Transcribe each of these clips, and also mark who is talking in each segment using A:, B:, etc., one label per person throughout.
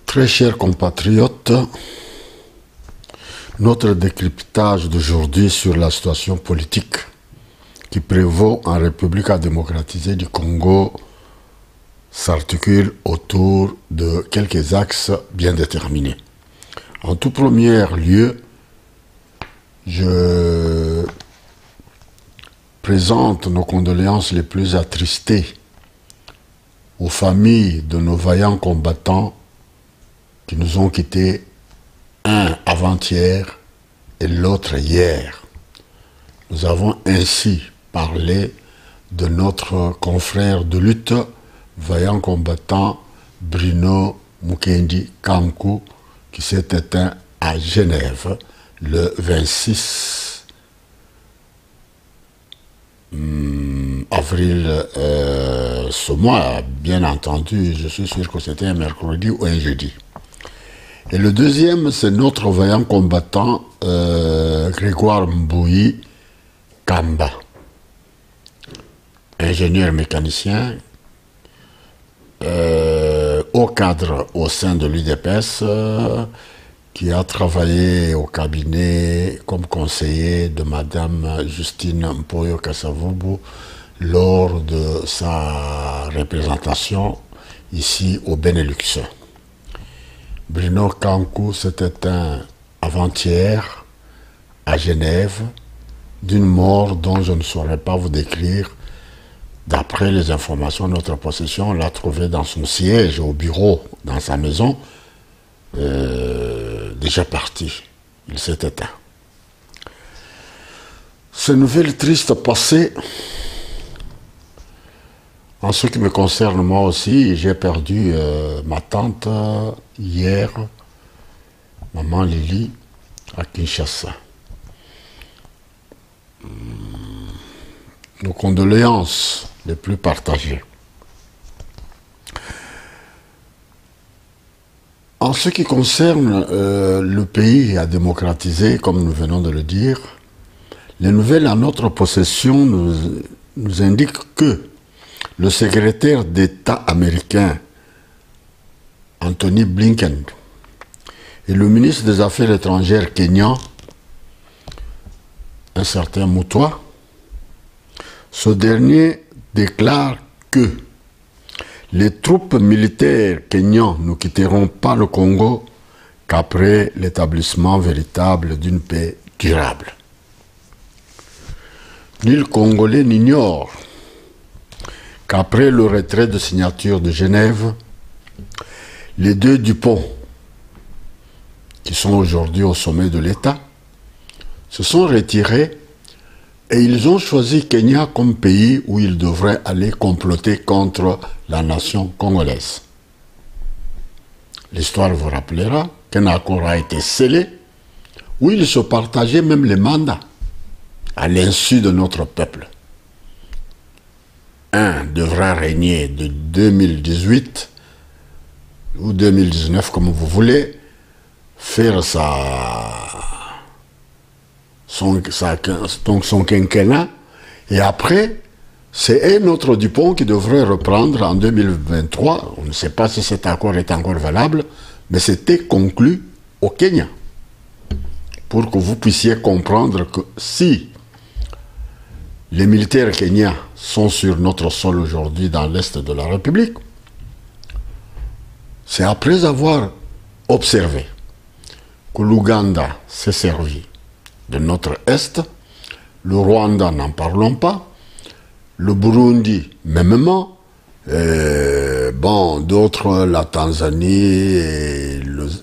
A: Très chers compatriotes, notre décryptage d'aujourd'hui sur la situation politique qui prévaut en République démocratisée du Congo s'articule autour de quelques axes bien déterminés. En tout premier lieu, je présente nos condoléances les plus attristées aux familles de nos vaillants combattants qui nous ont quittés, un avant-hier et l'autre hier. Nous avons ainsi parlé de notre confrère de lutte, vaillant combattant Bruno Mukendi Kankou, qui s'est éteint à Genève le 26 avril ce mois. Bien entendu, je suis sûr que c'était un mercredi ou un jeudi. Et le deuxième, c'est notre vaillant combattant Grégoire Mbouyi Kamba, ingénieur mécanicien, haut cadre au sein de l'UDPS, qui a travaillé au cabinet comme conseiller de Madame Justine Mpoyo Kasavubu lors de sa représentation ici au Benelux. Bruno Kankou s'est éteint avant-hier à Genève d'une mort dont je ne saurais pas vous décrire. D'après les informations de notre possession, on l'a trouvé dans son siège, au bureau, dans sa maison, déjà parti. Il s'est éteint. Ces nouvelles tristes passées, en ce qui me concerne moi aussi, j'ai perdu ma tante hier, maman Lily, à Kinshasa. Nos condoléances les plus partagées. En ce qui concerne le pays à démocratiser, comme nous venons de le dire, les nouvelles à notre possession nous indiquent que le secrétaire d'État américain, Anthony Blinken, et le ministre des Affaires étrangères kényan, un certain Moutoua, ce dernier déclare que les troupes militaires kényans ne quitteront pas le Congo qu'après l'établissement véritable d'une paix durable. Nul Congolais n'ignore qu'après le retrait de signature de Genève, les deux Dupont, qui sont aujourd'hui au sommet de l'État, se sont retirés et ils ont choisi Kenya comme pays où ils devraient aller comploter contre la nation congolaise. L'histoire vous rappellera qu'un accord a été scellé où ils se partageaient même les mandats à l'insu de notre peuple. Un devra régner de 2018 ou 2019, comme vous voulez, faire son quinquennat, et après, c'est un autre Dupont qui devrait reprendre en 2023. On ne sait pas si cet accord est encore valable, mais c'était conclu au Kenya. Pour que vous puissiez comprendre que si les militaires kenyans sont sur notre sol aujourd'hui dans l'Est de la République, c'est après avoir observé que l'Ouganda s'est servi de notre Est, le Rwanda n'en parlons pas, le Burundi mêmement, bon, d'autres, la Tanzanie,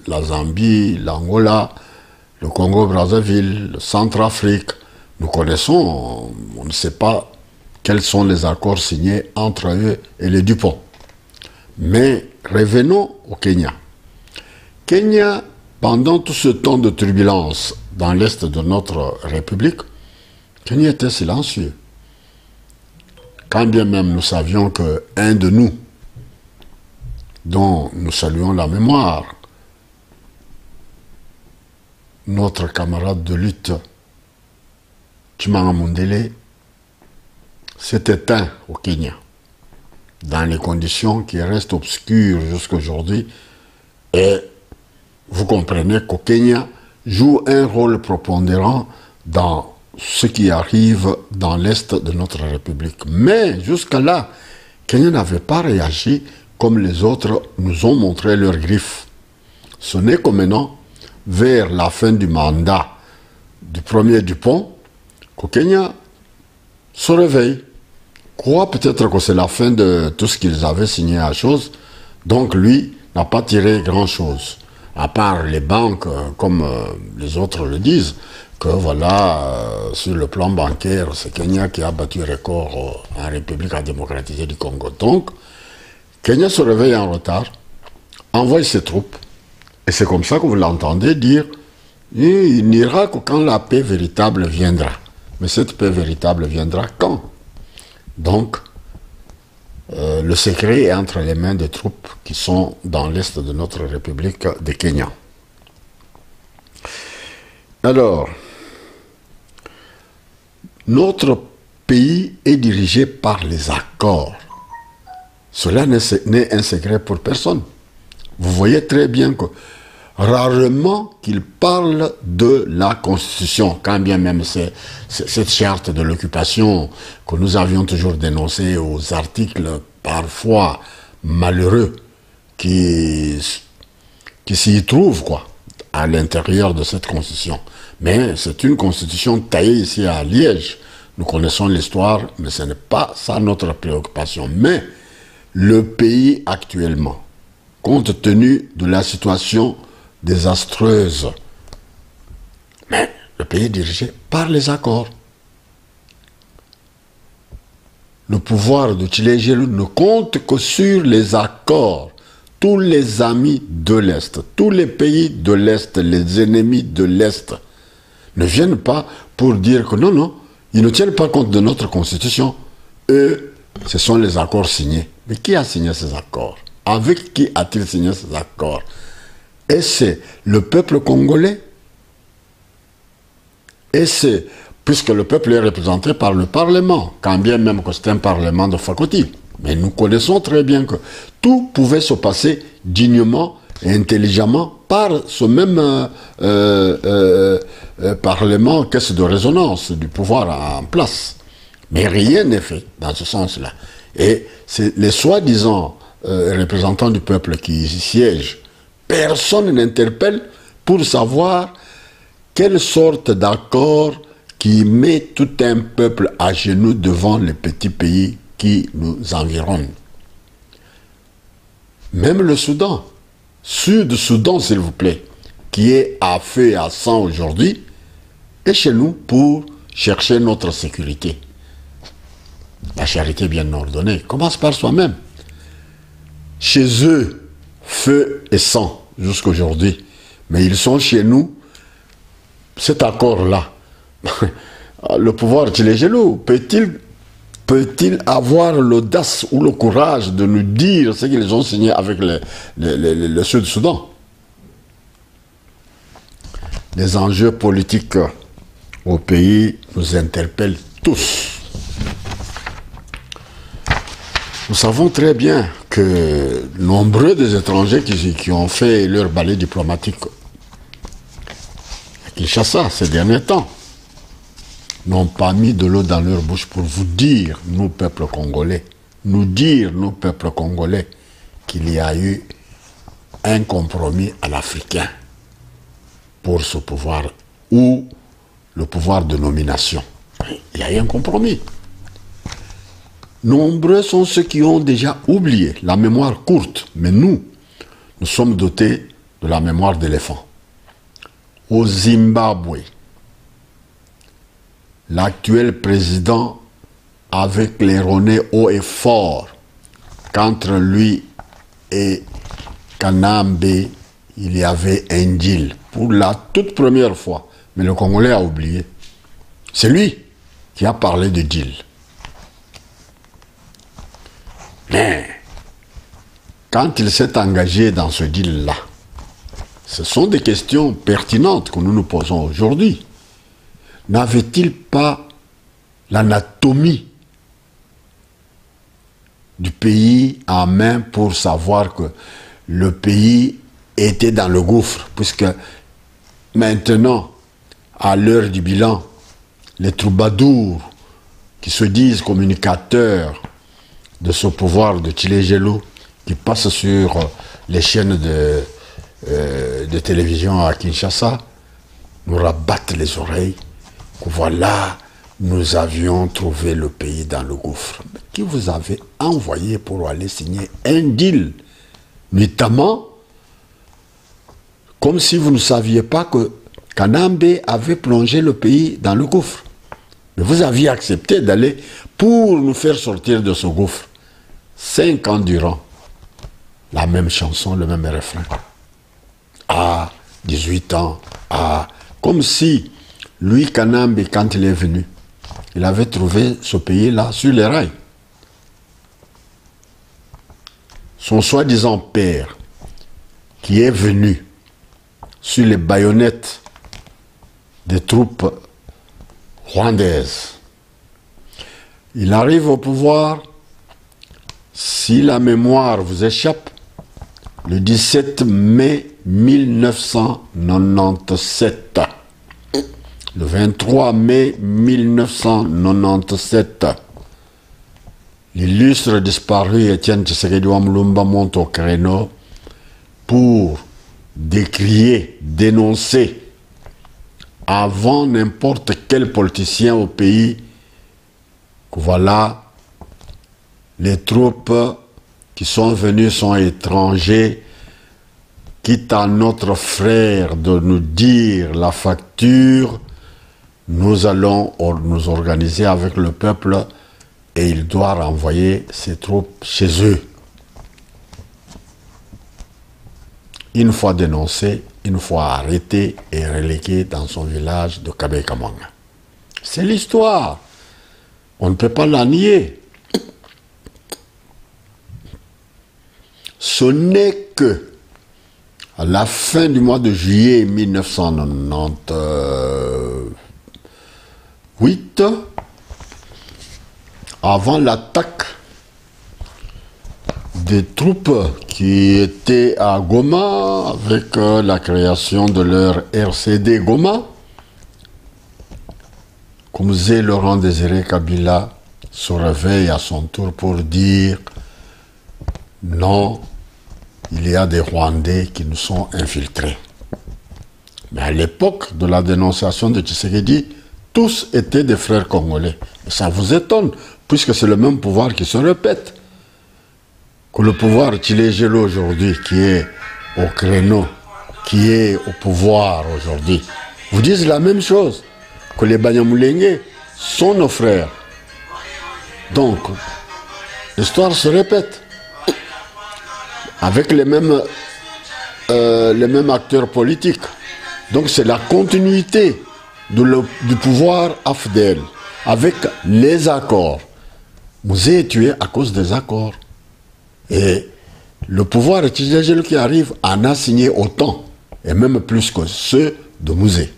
A: la Zambie, l'Angola, le Congo-Brazzaville, le Centrafrique. Nous connaissons, on ne sait pas quels sont les accords signés entre eux et les Dupont. Mais revenons au Kenya. Kenya, pendant tout ce temps de turbulence dans l'Est de notre République, Kenya était silencieux. Quand bien même nous savions qu'un de nous, dont nous saluons la mémoire, notre camarade de lutte, Chimanga Mundele, s'est éteint au Kenya, dans les conditions qui restent obscures jusqu'à aujourd'hui, Et vous comprenez qu'au Kenya joue un rôle prépondérant dans ce qui arrive dans l'Est de notre République. Mais jusqu'à là, Kenya n'avait pas réagi comme les autres nous ont montré leurs griffes. Ce n'est que maintenant, vers la fin du mandat du premier Dupont, qu'au Kenya se réveille. Croit peut-être que c'est la fin de tout ce qu'ils avaient signé à chose. Donc lui n'a pas tiré grand-chose. À part les banques, comme les autres le disent, que voilà, sur le plan bancaire, c'est Kenya qui a battu record en République démocratique du Congo. Donc, Kenya se réveille en retard, envoie ses troupes, et c'est comme ça que vous l'entendez dire, il n'ira que quand la paix véritable viendra. Mais cette paix véritable viendra quand? Donc, le secret est entre les mains des troupes qui sont dans l'est de notre République de Kenya. Alors, notre pays est dirigé par les accords. Cela n'est un secret pour personne. Vous voyez très bien que rarement qu'il parle de la Constitution, quand bien même c'est cette charte de l'occupation que nous avions toujours dénoncée aux articles parfois malheureux qui s'y trouvent, quoi, à l'intérieur de cette Constitution. Mais c'est une Constitution taillée ici à Liège. Nous connaissons l'histoire, mais ce n'est pas ça notre préoccupation. Mais le pays actuellement, compte tenu de la situation désastreuse, mais le pays est dirigé par les accords. Le pouvoir de Tshilé-Gelou ne compte que sur les accords. Tous les amis de l'Est, tous les pays de l'Est, les ennemis de l'Est, ne viennent pas pour dire que non, non, ils ne tiennent pas compte de notre Constitution. Eux, ce sont les accords signés. Mais qui a signé ces accords? Avec qui a-t-il signé ces accords? Et c'est le peuple congolais. Et c'est, puisque le peuple est représenté par le Parlement, quand bien même que c'est un Parlement de faculté. Mais nous connaissons très bien que tout pouvait se passer dignement et intelligemment par ce même Parlement, caisse de résonance du pouvoir en place. Mais rien n'est fait dans ce sens-là. Et c'est les soi-disant représentants du peuple qui y siègent. Personne n'interpelle pour savoir quelle sorte d'accord qui met tout un peuple à genoux devant les petits pays qui nous environnent. Même le Soudan, Sud-Soudan s'il vous plaît, qui est à feu et à sang aujourd'hui, est chez nous pour chercher notre sécurité. La charité bien ordonnée commence par soi-même. Chez eux, feu et sang jusqu'aujourd'hui. Mais ils sont chez nous, cet accord-là. Le pouvoir Tshilé-Gelou peut-il avoir l'audace ou le courage de nous dire ce qu'ils ont signé avec le Sud-Soudan? Les enjeux politiques au pays nous interpellent tous. Nous savons très bien que nombreux des étrangers qui ont fait leur balai diplomatique à Kinshasa ces derniers temps n'ont pas mis de l'eau dans leur bouche pour vous dire, nous, peuple congolais, qu'il y a eu un compromis à l'Africain pour ce pouvoir, ou le pouvoir de nomination. Il y a eu un compromis. Nombreux sont ceux qui ont déjà oublié la mémoire courte, mais nous sommes dotés de la mémoire d'éléphant. Au Zimbabwe, l'actuel président avait claironné haut et fort qu'entre lui et Kanambe, il y avait un deal pour la toute première fois. Mais le Congolais a oublié. C'est lui qui a parlé de deal. Mais quand il s'est engagé dans ce deal-là, ce sont des questions pertinentes que nous nous posons aujourd'hui. N'avait-il pas l'anatomie du pays en main pour savoir que le pays était dans le gouffre, puisque maintenant, à l'heure du bilan, les troubadours qui se disent communicateurs de ce pouvoir de Tchilé-Gelou, qui passent sur les chaînes de télévision à Kinshasa, nous rabattent les oreilles, que voilà, nous avions trouvé le pays dans le gouffre. Mais qui vous avez envoyé pour aller signer un deal, notamment, comme si vous ne saviez pas que Kanambe avait plongé le pays dans le gouffre. Mais vous aviez accepté d'aller pour nous faire sortir de ce gouffre. 5 ans durant, la même chanson, le même refrain. À 18 ans, comme si lui, Kanambe, quand il est venu, il avait trouvé ce pays-là sur les rails. Son soi-disant père, qui est venu sur les baïonnettes des troupes rwandaises, il arrive au pouvoir, si la mémoire vous échappe, le 17 mai 1997. Le 23 mai 1997, l'illustre disparu Étienne Tshisekedi Wamulumba monte au créneau pour décrier, dénoncer, avant n'importe quel politicien au pays, que voilà, les troupes qui sont venues sont étrangers, quitte à notre frère de nous dire la facture, nous allons nous organiser avec le peuple et il doit renvoyer ses troupes chez eux. Une fois dénoncé, une fois arrêté et relégué dans son village de Kabé-Kamanga. C'est l'histoire. On ne peut pas la nier. Ce n'est que à la fin du mois de juillet 1998, avant l'attaque des troupes qui étaient à Goma, avec la création de leur RCD Goma, Koumzé Laurent Désiré Kabila se réveille à son tour pour dire non, il y a des Rwandais qui nous sont infiltrés. Mais à l'époque de la dénonciation de Tshisekedi, tous étaient des frères congolais. Et ça vous étonne, puisque c'est le même pouvoir qui se répète. Que le pouvoir Tchilé-Gelou aujourd'hui, qui est au créneau, qui est au pouvoir aujourd'hui, vous disent la même chose, que les Banyamulenge sont nos frères. Donc, l'histoire se répète, avec les mêmes acteurs politiques. Donc c'est la continuité du pouvoir AFDEL, avec les accords. Mouzé est tué à cause des accords. Et le pouvoir Tchilé-Gelou qui arrive en a signé autant, et même plus que ceux de Mouzé.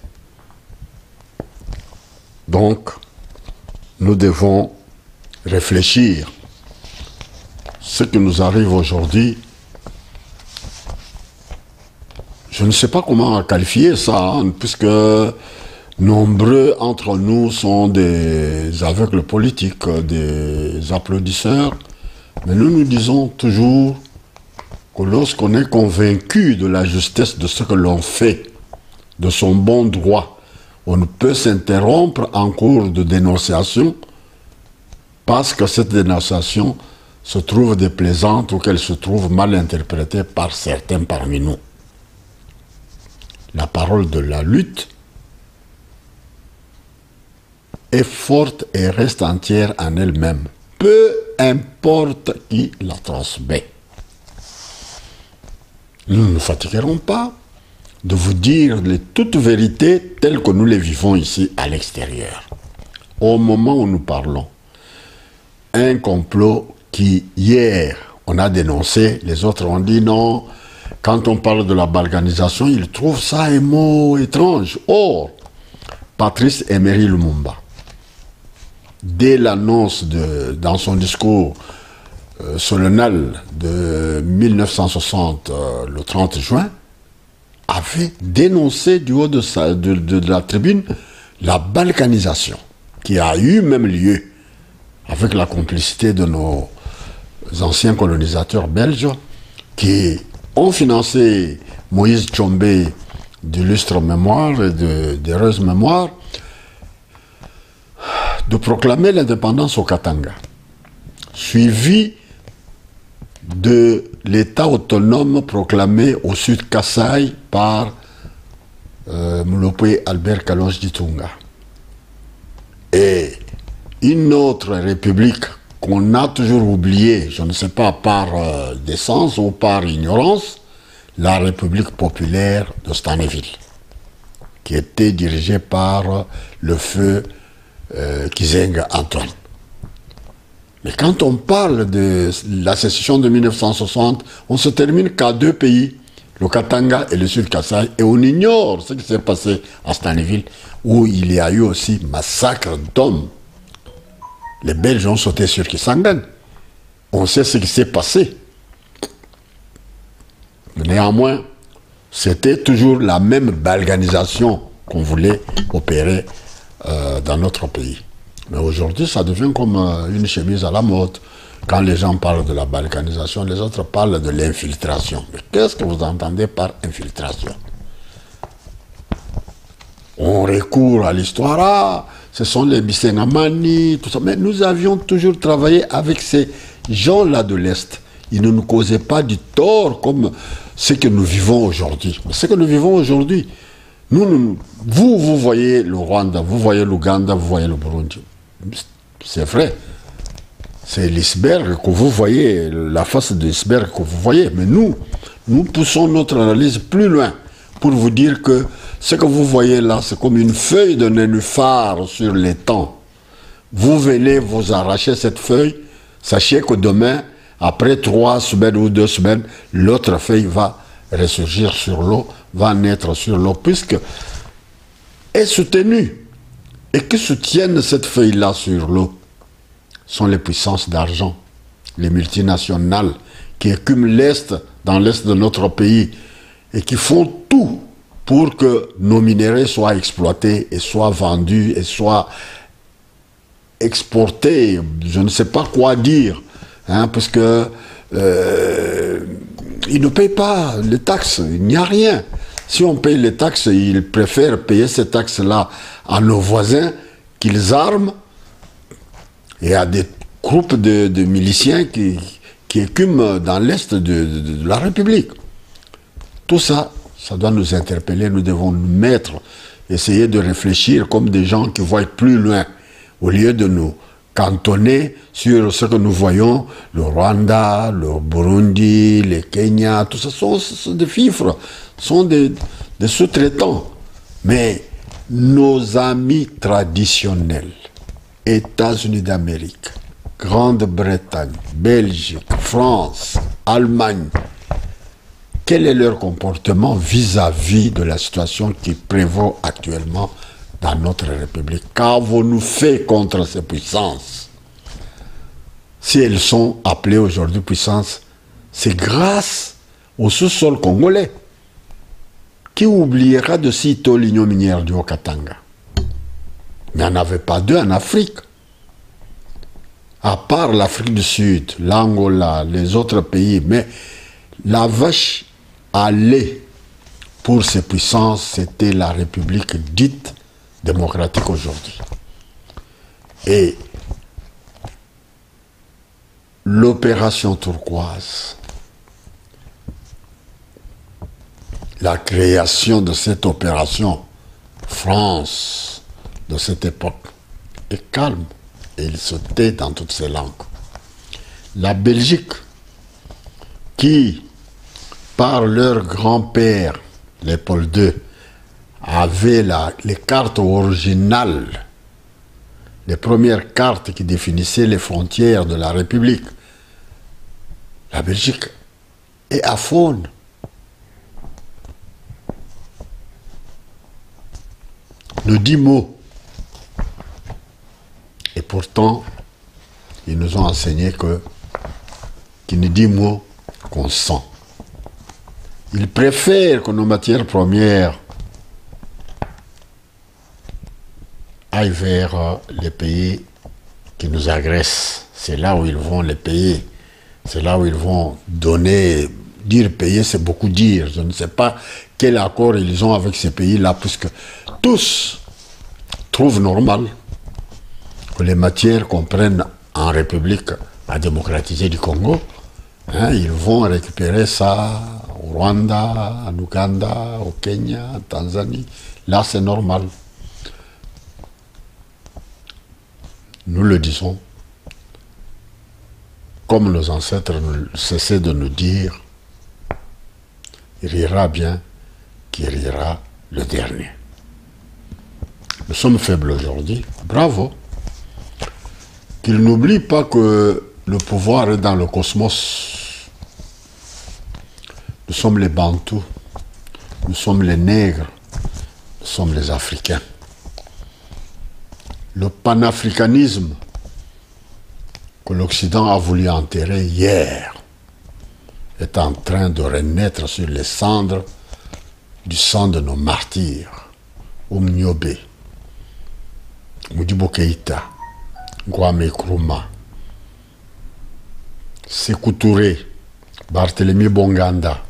A: Donc, nous devons réfléchir. Ce qui nous arrive aujourd'hui, je ne sais pas comment qualifier ça, hein, puisque nombreux entre nous sont des aveugles politiques, des applaudisseurs. Mais nous nous disons toujours que lorsqu'on est convaincu de la justesse de ce que l'on fait, de son bon droit, on ne peut s'interrompre en cours de dénonciation parce que cette dénonciation se trouve déplaisante ou qu'elle se trouve mal interprétée par certains parmi nous. La parole de la lutte est forte et reste entière en elle-même, peu importe qui la transmet. Nous ne nous fatiguerons pas de vous dire les toutes vérités telles que nous les vivons ici à l'extérieur. Au moment où nous parlons, un complot qui, hier, on a dénoncé, les autres ont dit non, quand on parle de la balkanisation, ils trouvent ça un mot étrange. Or, Patrice Emery Lumumba, dès l'annonce dans son discours solennel de 1960, le 30 juin, avait dénoncé du haut de la tribune la balkanisation qui a eu même lieu avec la complicité de nos anciens colonisateurs belges qui ont financé Moïse Tchombé d'illustre mémoire et d'heureuse mémoire de proclamer l'indépendance au Katanga, suivi de l'État autonome proclamé au sud Kasaï par Mlopé Albert Kalonji Ditunga. Et une autre république qu'on a toujours oubliée, je ne sais pas par décence ou par ignorance, la République populaire de Stanleyville, qui était dirigée par le feu Kizenga Antoine. Mais quand on parle de la sécession de 1960, on se termine qu'à deux pays, le Katanga et le Sud Kasaï, et on ignore ce qui s'est passé à Stanleyville, où il y a eu aussi massacre d'hommes. Les Belges ont sauté sur Kisangani. On sait ce qui s'est passé. Néanmoins, c'était toujours la même balganisation qu'on voulait opérer dans notre pays. Mais aujourd'hui, ça devient comme une chemise à la mode. Quand les gens parlent de la balkanisation, les autres parlent de l'infiltration. Mais qu'est-ce que vous entendez par infiltration? On recourt à l'histoire, ah, ce sont les Bisengamani, tout ça. Mais nous avions toujours travaillé avec ces gens-là de l'Est. Ils ne nous causaient pas du tort comme ce que nous vivons aujourd'hui. Mais ce que nous vivons aujourd'hui, vous voyez le Rwanda, vous voyez l'Ouganda, vous voyez le Burundi. C'est vrai. C'est l'iceberg que vous voyez, la face de l'iceberg que vous voyez. Mais nous poussons notre analyse plus loin pour vous dire que ce que vous voyez là, c'est comme une feuille de nénuphar sur l'étang. Vous venez vous arracher cette feuille, sachez que demain, après 3 semaines ou 2 semaines, l'autre feuille va ressurgir sur l'eau, va naître sur l'eau, puisque est soutenue. Et qui soutiennent cette feuille-là sur l'eau sont les puissances d'argent, les multinationales qui écument l'Est, dans l'Est de notre pays, et qui font tout pour que nos minéraux soient exploités et soient vendus et soient exportés. Je ne sais pas quoi dire, hein, parce que ils ne payent pas les taxes, il n'y a rien. Si on paye les taxes, ils préfèrent payer ces taxes-là à nos voisins qu'ils arment et à des groupes de miliciens qui écument dans l'Est de la République. Tout ça, ça doit nous interpeller, nous devons nous mettre, essayer de réfléchir comme des gens qui voient plus loin, au lieu de nous cantonner sur ce que nous voyons, le Rwanda, le Burundi, le Kenya, tout ça sont des fifres, sont des sous-traitants. Mais nos amis traditionnels, États-Unis d'Amérique, Grande-Bretagne, Belgique, France, Allemagne, quel est leur comportement vis-à-vis de la situation qui prévaut actuellement dans notre République? Qu'avons-nous fait contre ces puissances? Si elles sont appelées aujourd'hui puissances, c'est grâce au sous-sol congolais. Qui oubliera de sitôt l'union minière du Haut-Katanga? Il n'y en avait pas deux en Afrique. À part l'Afrique du Sud, l'Angola, les autres pays. Mais la vache à lait pour ces puissances, c'était la République dite démocratique aujourd'hui. Et l'opération turquoise, la création de cette opération France de cette époque est calme et il se tait dans toutes ces langues. La Belgique, qui par leur grand-père Léopold II avait les cartes originales, les premières cartes qui définissaient les frontières de la République, la Belgique est aphone. Ne dit mot. Et pourtant, ils nous ont enseigné qu'il ne dit mot qu'on sent. Ils préfèrent que nos matières premières aillent vers les pays qui nous agressent. C'est là où ils vont les payer. C'est là où ils vont donner. Dire payer, c'est beaucoup dire. Je ne sais pas quel accord ils ont avec ces pays-là, puisque tous trouvent normal que les matières qu'on prenne en République à démocratiser du Congo, ils vont récupérer ça au Rwanda, en Ouganda, au Kenya, en Tanzanie. Là, c'est normal. Nous le disons, comme nos ancêtres ne cessaient de nous dire, il ira bien qui rira le dernier. Nous sommes faibles aujourd'hui, bravo. Qu'ils n'oublient pas que le pouvoir est dans le cosmos. Nous sommes les Bantous, nous sommes les Nègres, nous sommes les Africains. Le panafricanisme que l'Occident a voulu enterrer hier est en train de renaître sur les cendres du sang de nos martyrs. Oumniobe, Modibo Keïta, Kwame Nkrumah, Sékou Touré, Barthélemy Bonganda,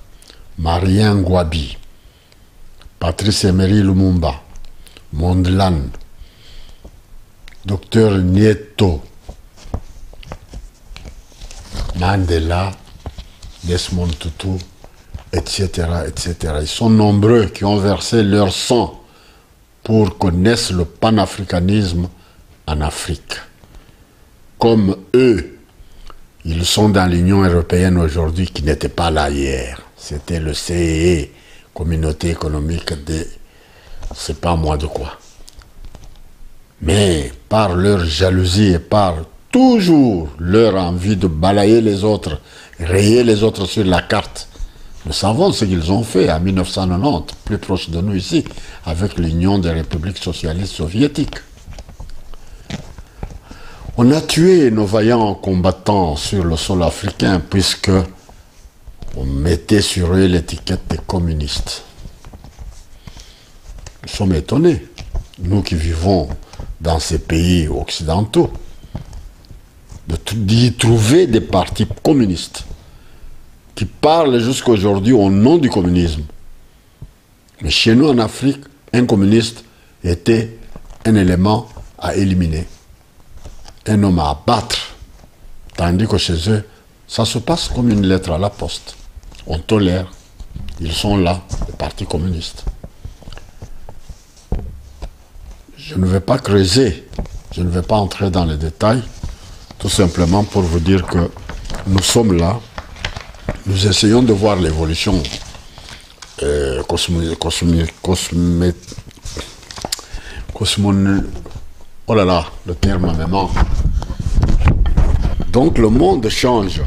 A: Marien Ngouabi, Patrice Emery Lumumba, Mondlane, Dr Nieto, Mandela, Desmond Tutu, etc., etc. Ils sont nombreux qui ont versé leur sang pour connaître le panafricanisme en Afrique. Comme eux, ils sont dans l'Union européenne aujourd'hui qui n'était pas là hier. C'était le CEE, Communauté économique de... c'est pas moi de quoi. Mais par leur jalousie et par toujours leur envie de balayer les autres, rayer les autres sur la carte, nous savons ce qu'ils ont fait en 1990, plus proche de nous ici, avec l'Union des républiques socialistes soviétiques. On a tué nos vaillants combattants sur le sol africain puisque on mettait sur eux l'étiquette des communistes. Nous sommes étonnés, nous qui vivons dans ces pays occidentaux, d'y trouver des partis communistes qui parlent jusqu'à aujourd'hui au nom du communisme. Mais chez nous en Afrique, un communiste était un élément à éliminer, un homme à abattre, tandis que chez eux, ça se passe comme une lettre à la poste. On tolère, ils sont là, les partis communistes. Je ne vais pas creuser, je ne vais pas entrer dans les détails, tout simplement pour vous dire que nous sommes là, nous essayons de voir l'évolution oh là là, le terme me manque. Donc le monde change.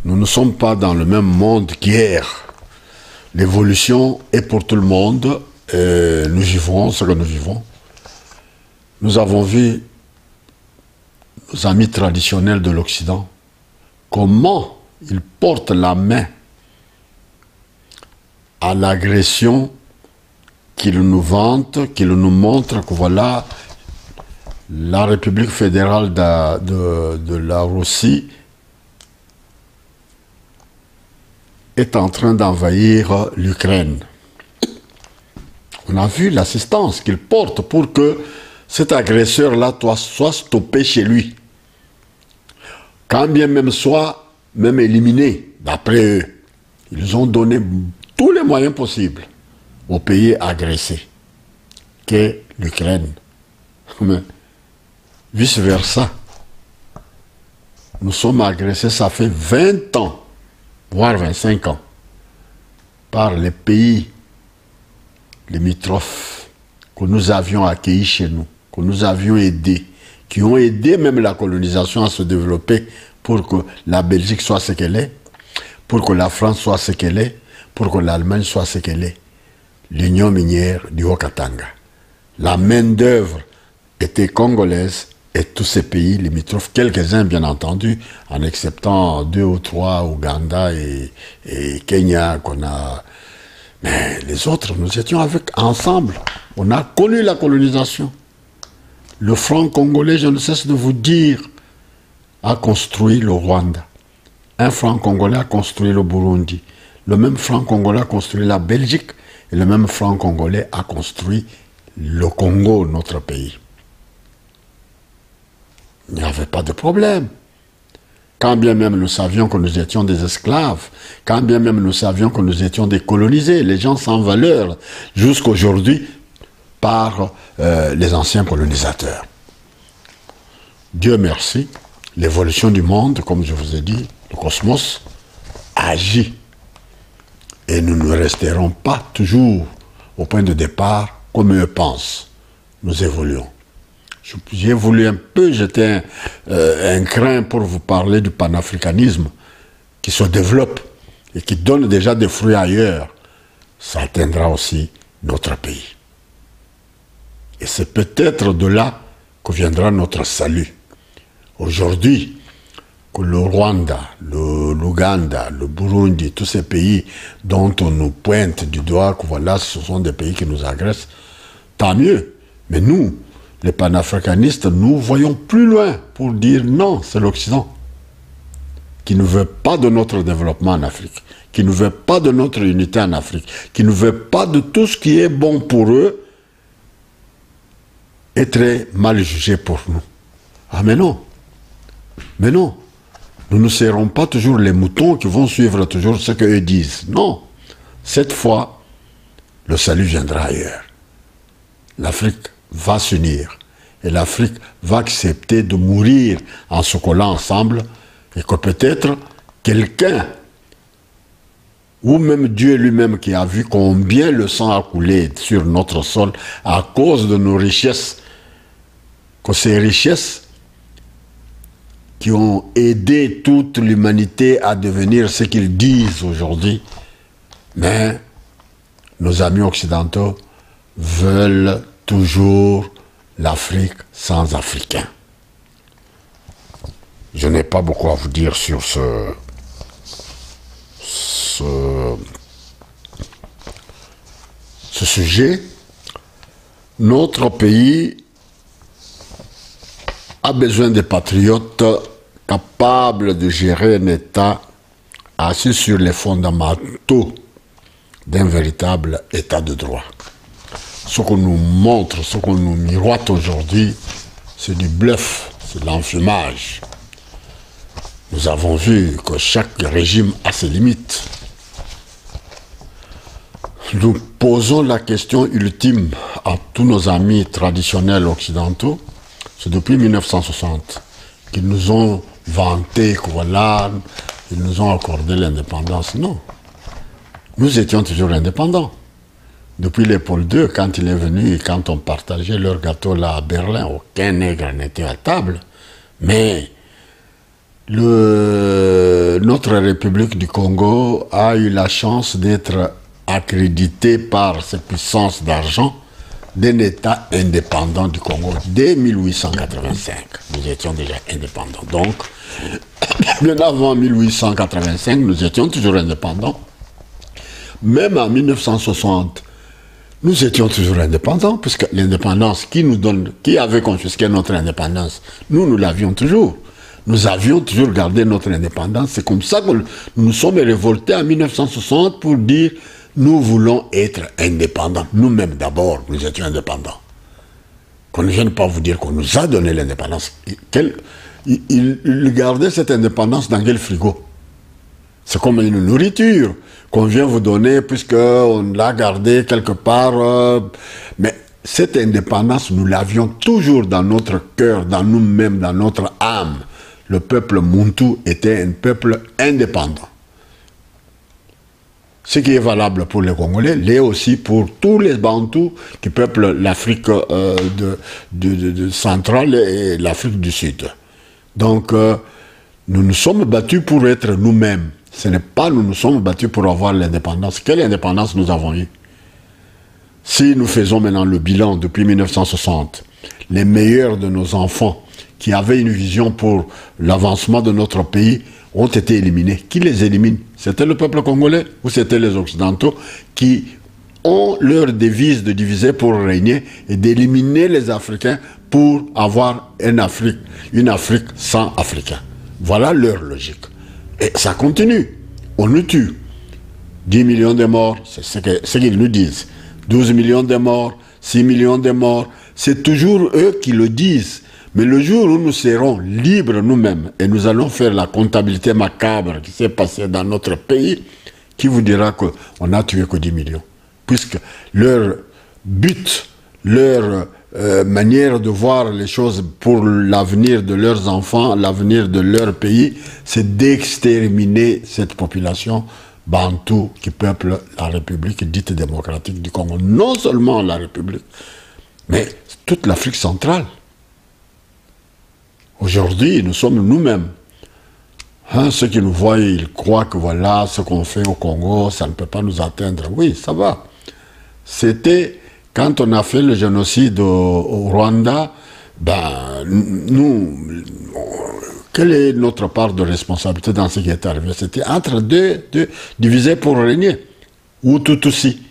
A: Nous ne sommes pas dans le même monde qu'hier. L'évolution est pour tout le monde. Nous vivons ce que nous vivons. Nous avons vu nos amis traditionnels de l'Occident, comment ils portent la main à l'agression qu'ils nous vantent, qu'ils nous montrent que voilà, la République fédérale de la Russie est en train d'envahir l'Ukraine. On a vu l'assistance qu'il porte pour que cet agresseur-là soit stoppé chez lui. Quand bien même soit même éliminé, d'après eux. Ils ont donné tous les moyens possibles au pays agressé, qu'est l'Ukraine. Mais vice-versa, nous sommes agressés, ça fait 20 ans, voire 25 ans, par les pays limitrophes que nous avions accueillis chez nous, que nous avions aidés, qui ont aidé même la colonisation à se développer pour que la Belgique soit ce qu'elle est, pour que la France soit ce qu'elle est, pour que l'Allemagne soit ce qu'elle est. L'Union minière du Haut-Katanga. La main-d'œuvre était congolaise et tous ces pays limitrophes, quelques-uns bien entendu, en acceptant 2 ou 3, Ouganda et Kenya qu'on a. Mais les autres, nous étions ensemble. On a connu la colonisation. Le franc congolais, je ne cesse de vous dire, a construit le Rwanda. Un franc congolais a construit le Burundi. Le même franc congolais a construit la Belgique. Et le même franc congolais a construit le Congo, notre pays. Il n'y avait pas de problème. Quand bien même nous savions que nous étions des esclaves, quand bien même nous savions que nous étions des colonisés, les gens sans valeur, jusqu'aujourd'hui, par les anciens colonisateurs. Dieu merci, l'évolution du monde, comme je vous ai dit, le cosmos, agit. Et nous ne resterons pas toujours au point de départ comme eux pensent. Nous évoluons. J'ai voulu un peu jeter un crin pour vous parler du panafricanisme qui se développe et qui donne déjà des fruits ailleurs. Ça atteindra aussi notre pays. Et c'est peut-être de là que viendra notre salut. Aujourd'hui, que le Rwanda, l'Ouganda, le Burundi, tous ces pays dont on nous pointe du doigt que voilà, ce sont des pays qui nous agressent, tant mieux. Mais nous, les panafricanistes, nous voyons plus loin pour dire non, c'est l'Occident qui ne veut pas de notre développement en Afrique, qui ne veut pas de notre unité en Afrique, qui ne veut pas de tout ce qui est bon pour eux et très mal jugé pour nous. Ah mais non, mais non, nous ne serons pas toujours les moutons qui vont suivre toujours ce qu'eux disent. Non, cette fois, le salut viendra ailleurs. L'Afrique va s'unir et l'Afrique va accepter de mourir en se collant ensemble et que peut-être quelqu'un ou même Dieu lui-même qui a vu combien le sang a coulé sur notre sol à cause de nos richesses, que ces richesses qui ont aidé toute l'humanité à devenir ce qu'ils disent aujourd'hui, mais nos amis occidentaux veulent toujours l'Afrique sans Africains. Je n'ai pas beaucoup à vous dire sur ce sujet. Notre pays a besoin de patriotes capables de gérer un État assis sur les fondamentaux d'un véritable État de droit. Ce qu'on nous montre, ce qu'on nous miroite aujourd'hui, c'est du bluff, c'est de l'enfumage. Nous avons vu que chaque régime a ses limites. Nous posons la question ultime à tous nos amis traditionnels occidentaux. C'est depuis 1960 qu'ils nous ont vanté que voilà, ils nous ont accordé l'indépendance. Non. Nous étions toujours indépendants. Depuis Léopold II, quand il est venu et quand on partageait leur gâteau là à Berlin, aucun nègre n'était à table. Mais notre République du Congo a eu la chance d'être accréditée par ces puissances d'argent d'un État indépendant du Congo dès 1885. Nous étions déjà indépendants. Donc, bien avant 1885, nous étions toujours indépendants. Même en 1960, nous étions toujours indépendants, puisque l'indépendance, qui avait confisqué notre indépendance? Nous l'avions toujours. Nous avions toujours gardé notre indépendance. C'est comme ça que nous nous sommes révoltés en 1960 pour dire nous voulons être indépendants. Nous-mêmes d'abord, nous étions indépendants. Qu'on ne vienne pas vous dire qu'on nous a donné l'indépendance. Il gardait cette indépendance dans quel frigo? C'est comme une nourriture qu'on vient vous donner puisqu'on l'a gardée quelque part. Mais cette indépendance, nous l'avions toujours dans notre cœur, dans nous-mêmes, dans notre âme. Le peuple Muntu était un peuple indépendant. Ce qui est valable pour les Congolais l'est aussi pour tous les Bantous qui peuplent l'Afrique centrale et l'Afrique du Sud. Donc, nous nous sommes battus pour être nous-mêmes. Ce n'est pas nous nous sommes battus pour avoir l'indépendance. Quelle indépendance nous avons eue? Si nous faisons maintenant le bilan depuis 1960, les meilleurs de nos enfants qui avaient une vision pour l'avancement de notre pays, ont été éliminés. Qui les élimine? C'était le peuple congolais ou c'était les Occidentaux qui ont leur devise de diviser pour régner et d'éliminer les Africains pour avoir une Afrique sans Africains. Voilà leur logique. Et ça continue. On nous tue. 10 millions de morts, c'est ce qu'ils nous disent. 12 millions de morts, 6 millions de morts. C'est toujours eux qui le disent. Mais le jour où nous serons libres nous-mêmes et nous allons faire la comptabilité macabre qui s'est passée dans notre pays, qui vous dira qu'on n'a tué que 10 millions? Puisque leur but, leur manière de voir les choses pour l'avenir de leurs enfants, l'avenir de leur pays, c'est d'exterminer cette population bantou qui peuple la République dite démocratique du Congo. Non seulement la République, mais toute l'Afrique centrale. Aujourd'hui, nous sommes nous-mêmes. Hein, ceux qui nous voient, ils croient que voilà, ce qu'on fait au Congo, ça ne peut pas nous atteindre. Oui, ça va. C'était quand on a fait le génocide au Rwanda, ben, nous, quelle est notre part de responsabilité dans ce qui est arrivé? C'était entre deux divisés pour régner, Hutu-Tutsi.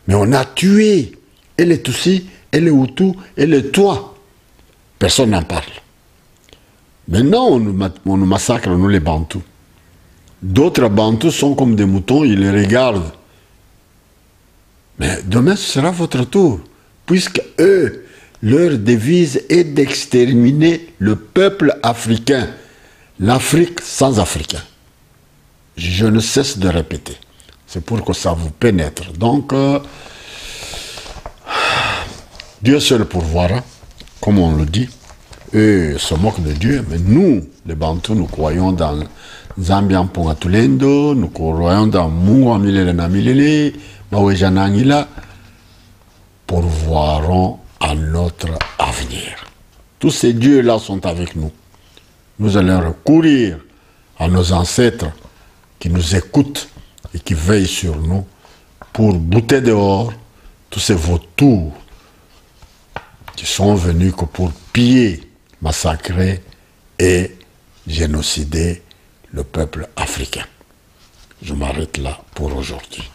A: Mais on a tué et les Tutsis, et les Hutus, et les Twa. Personne n'en parle. Maintenant, on nous massacre, nous les Bantous. D'autres Bantous sont comme des moutons, ils les regardent. Mais demain, ce sera votre tour, puisque eux, leur devise est d'exterminer le peuple africain, l'Afrique sans Africains. Je ne cesse de répéter. C'est pour que ça vous pénètre. Donc, Dieu seul pourvoira, comme on le dit. Eux se moquent de Dieu, mais nous, les Bantous, nous croyons dans Zambian Pongatulendo, nous croyons dans Mungu Amilele Namilele, Mawejanangila, pourvoiront à notre avenir. Tous ces dieux-là sont avec nous. Nous allons recourir à nos ancêtres qui nous écoutent et qui veillent sur nous pour bouter dehors tous ces vautours qui sont venus que pour piller, massacrer et génocider le peuple africain. Je m'arrête là pour aujourd'hui.